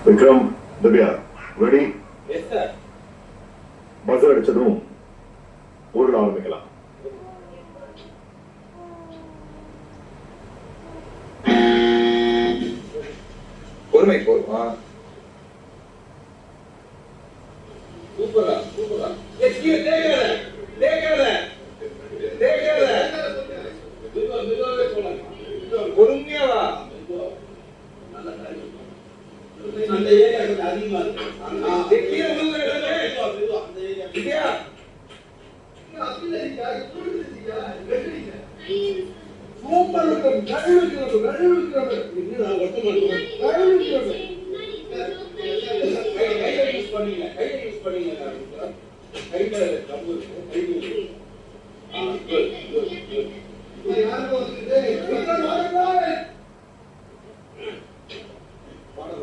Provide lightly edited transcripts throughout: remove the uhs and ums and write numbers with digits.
Vikram, Divya, ready? Yes sir. Buzz அடிச்சதும் ஊர்ல ஆரம்பிக்கலாம். பொறுமை போதுமா? சூப்பரா சூப்பரா. எஸ்கியூ டேக்கர் டேக்கர் டேக்கர். இதுவே போலாம். பொறுமையா வா. அந்த ஏரியா கொஞ்சம் அதிகமா இருக்கு. எஸ்கியூ உள்ளே அந்த ஏரியா. திவ்யா சூப்பர் இருக்கும். நழுவுகிறது என்னடா வட்டமா கையில யூஸ் பண்ணீங்க கையில கம்பு இருக்கு கையில. Good good good. இது யாரோ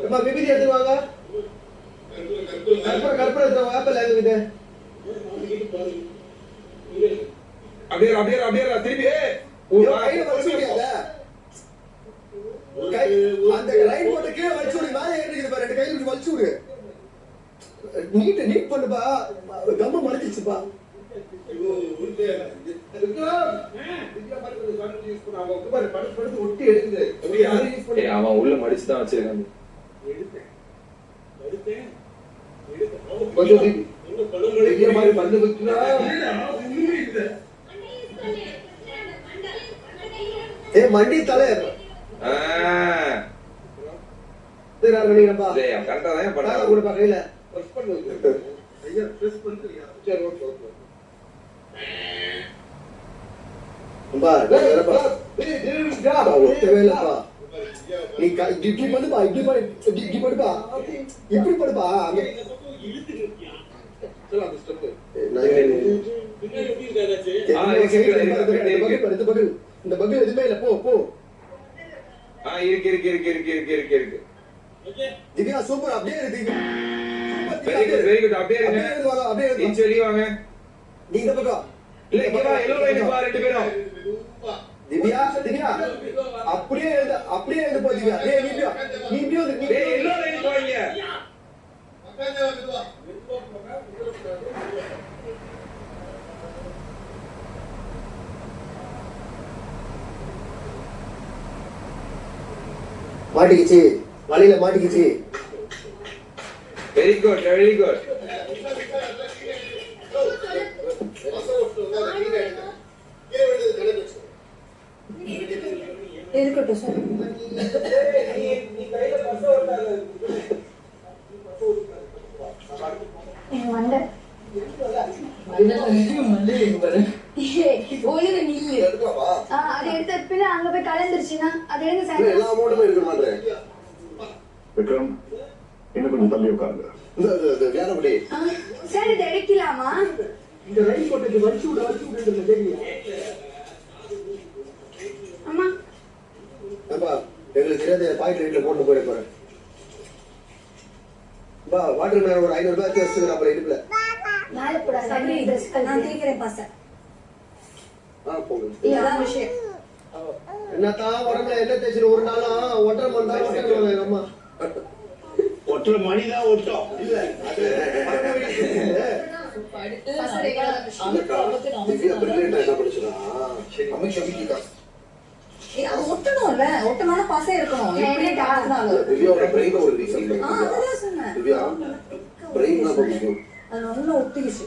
அம்மா பிபிடி எடுத்துவாங்க. கற்பனை எடுத்துவாங்க. ஆப்பிள் ஆகுது. அப்படியே திருப்பி கையில வச்சு முடியாத. அந்த லைன் போட்டு கீழே வச்சு விடு. மேலே ஏறிக்குது பாரு. ரெண்டு கையில இப்படி வச்சு விடு. நீட் பண்ணுப்பா. கம்ம மறைச்சிச்சுப்பா. அவன் உள்ள மடிச்சுதான் வச்சிருக்காங்க. மண்டி தலை கரெக்டா தான் பண்ண கொடுப்பா கையில. இப்படி பண்ணுப்பா இப்படி படுப்பா. இந்த பக்கம் எதுவுமே இல்ல. போ இருக்கு. திவ்யா சூப்பர். அப்படியே இருக்கு. Very good. அப்படியே இன்ச் வெளிய வாங்க. நீ இந்த பக்கம் இல்ல இங்க வா. எல்லோ லைனுக்கு வா. ரெண்டு பேரும். திவ்யா அப்படியே எழுது போ. திவ்யா நீ எல்லோ லைனுக்கு வாங்க. மாட்டிக்கிச்சு. வலையில மாட்டிக்கிச்சு. Very good. இருக்கட்டும் சார். ஒழுங்கு நில்லு. அது எடுத்த பின்ன அங்க போய் கலந்துருச்சுன்னா அது எடுங்க சார். எல்லா அமௌண்ட்டுமே எடுக்க மாட்டேன். விக்ரம், இன்னும் கொஞ்சம் தள்ளி உட்காருங்க. வேணப்படி சார் இது எடுக்கலாமா? இந்த ரைட் போட்டு வச்சு விடு. அம்மா அப்பா எங்களுக்கு தெரியாத பாக்கெட் ரேட்ல போட்டு போயிட போறேன். பா வாட்டர் மேன் ஒரு 500 ரூபாய் வச்சுக்கிறேன். அப்புறம் இடுப்புல மேல போடா. நான் தீக்கிறேன் பாச. போங்க. இதான் விஷயம். என்னத்தான் உடம்புல என்ன தேய்ச்சி ஒரு நாளா ஒட்டரை மணி தான் ஒட்டர் அம்மா. ஒற்றரை மணிதான் ஒட்டும் இல்ல. ஒட்டணும்ல. ஒட்டமான பாசே இருக்கணும். அது நல்லா ஒட்டிக்கிச்சு.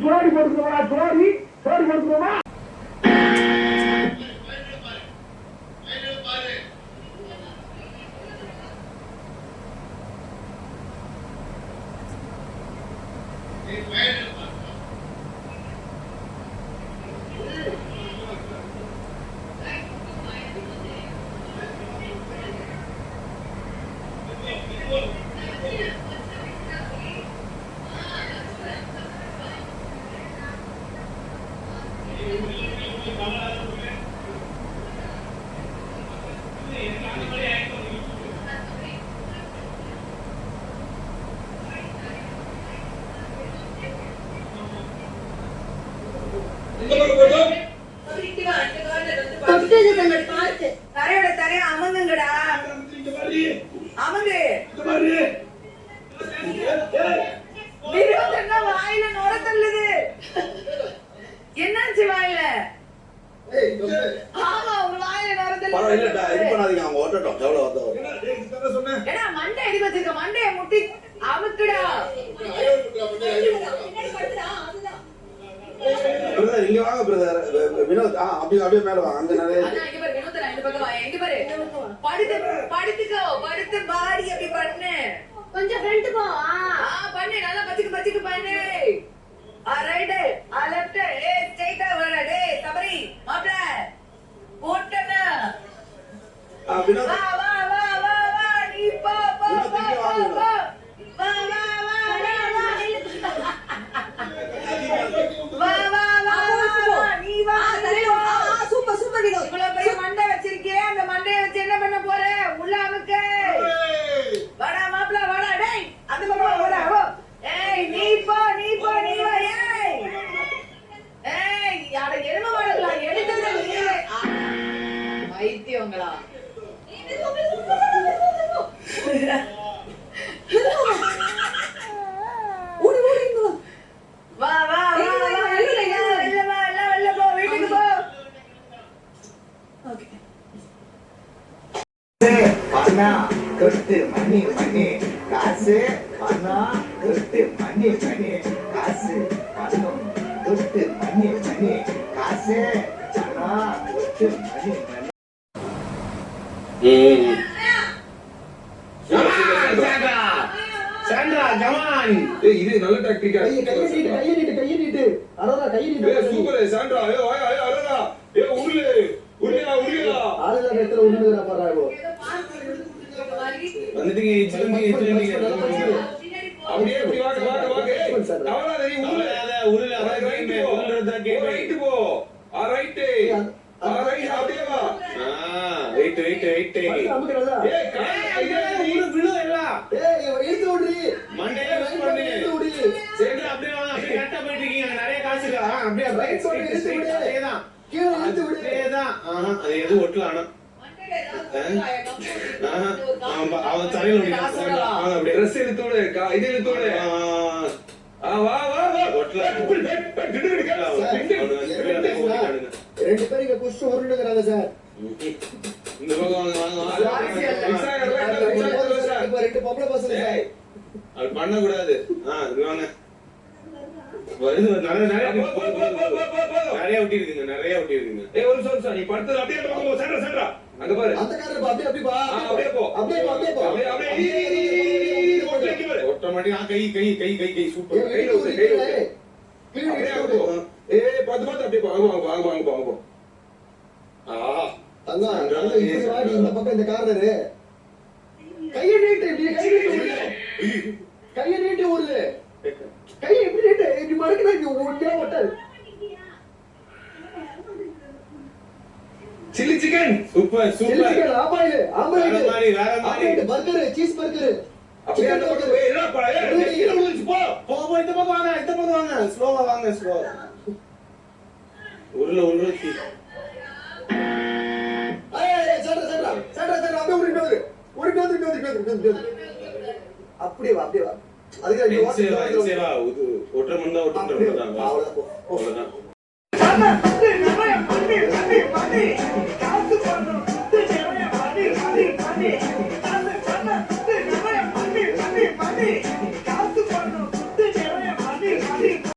சோடி போட்டுக்கோமா. இந்த பக்கம் போட்டோம். தொட்டது தங்கள் பார்த்து தரையோட தரைய அமங்குங்கடா இங்க பாரு. அமங்கு இங்க பாரு. வினோத் என்ன வாயில நுர தள்ளுது என்னாச்சு வாயில ஆமா உங்க வாயில நுர பரவாயில்லடா, இது தள்ளுது பண்ணாதீங்க, அவங்க ஓட்டட்டும். எவ்வளவு வந்தா வரும். என்ன டேய் கிட்ட சொன்னேன். ஏடா மண்டை எதுக்கு வச்சிருக்க மண்டைய முட்டி அமுக்குடா பிரதர் இங்க வாங்க பிரதர். வினோத் அப்படியே மேல வாங்க. அங்க நிறைய அண்ணா இங்க பாரு வினோத் இந்த பக்கம் வா எங்க பாரு படுத்துக்கோ படுத்து பாடி அப்படி பண்ணு கொஞ்சம் ஃப்ரண்ட் போ பண்ணு நல்லா பச்சிக்கு பண்ணு ரைட் லெஃப்ட் ஸ்ட்ரைட்டா வர டேய் சபரி மாப்ள போட்டனா வினோத் வா நீ போ வினோத் இங்க வாங்க. வா நீ வா சூப்பர் வினோத் இவ்வளவு பெரிய மண்டை வச்சிருக்கே அந்த மண்டைய வச்சு என்ன பண்ண போற உள்ள அமுக்கு வாடா மாப்ள வாடா டேய் அந்த பக்கம் வாடா ஓ ஏய் நீ வா ஏய் யார எருமை வாடா எடுத்தது நீ வைத்தியங்களா ஓடி வா இல்ல போ வீட்டுக்கு போ ஓகே பணம் கொட்டு மணி காசு பணம் கொட்டு மணி காசு பணம் கொட்டு மணி காசு பணம் கொட்டு மணி சாண்ட்ரா கமான். ஏய் இது நல்ல டாக்டிக்கா. கையை நீட்டு அடடா கையை ஏய் சூப்பர் சாண்ட்ரா. ஏய் அடடா. ஏய் உருளையா. ஆளுல நேரத்துல உண்ணுங்கற பாறாயோ வந்துட்டீங்க இச்சிலங்க. அப்படியே இப்படி வாங்க. ஏய் அவளா நீ உருள ரைட் போ. ரைட். அப்படியே வா. ரைட். அமுக்குறதா ஏய் காய் விழு எல்லாம் இழுத்து விடுறீ மண்டையில யூஸ் பண்ணு. விடு சரி அப்படியே வாங்க. அப்படியே கரெக்ட்டா போயிட்டு இருக்கீங்க. அங்க நிறைய காசு இருக்கு. அப்படியே ரைட் சைடு இழுத்து விடு அதேதான். கீழ இழுத்து விடு அதேதான். அது எது ஒட்டல ஆனா. அவன் தலையில அப்படியே ட்ரெஸ் எடுத்து விடு. இது எடுத்து விடு. வா ஒட்டல. ரெண்டு பேரும் இங்க புஷ் உருண்டுங்கறாங்க சார் இந்த பக்கம் வாங்க. இப்ப ரெண்டு பொம்பளை பசங்க சார் அது பண்ண கூடாது. இது வாங்க. வருது நிறைய ஒட்டி இருக்குங்க. ஏய் ஒரு நிமிஷம் நீ படுத்து அப்படியே அந்த பக்கம் போ. சென்டரா அங்க பாரு. அந்த காரர் பா அப்படியே பா அப்படியே போ. அப்படியே ஆட்டோமேட்டிக்கா கை சூப்பர். கையில விட்டு. அப்படியே போ. ஏய் பாத்து அப்படியே வாங்க போ. தங்க இப்படி வாடி இந்த பக்கம் இந்த காரரு கையை நீட்டு ஊர்ல கையை எப்படி நீட்டு இப்படி மடக்குனா இப்படி ஒன்றே ஒட்டாது chilli chicken super. Omelette burger cheese burger அப்படியே அந்த பக்கம் போய் என்னப்பா கீழ விழுந்து போ. இந்த பக்கம் வாங்க. ஸ்லோவா வாங்க. உருள அப்படியே வா அதுக்கு ஒற்றை மணி தான். அவ்வளவுதான். பண்ணி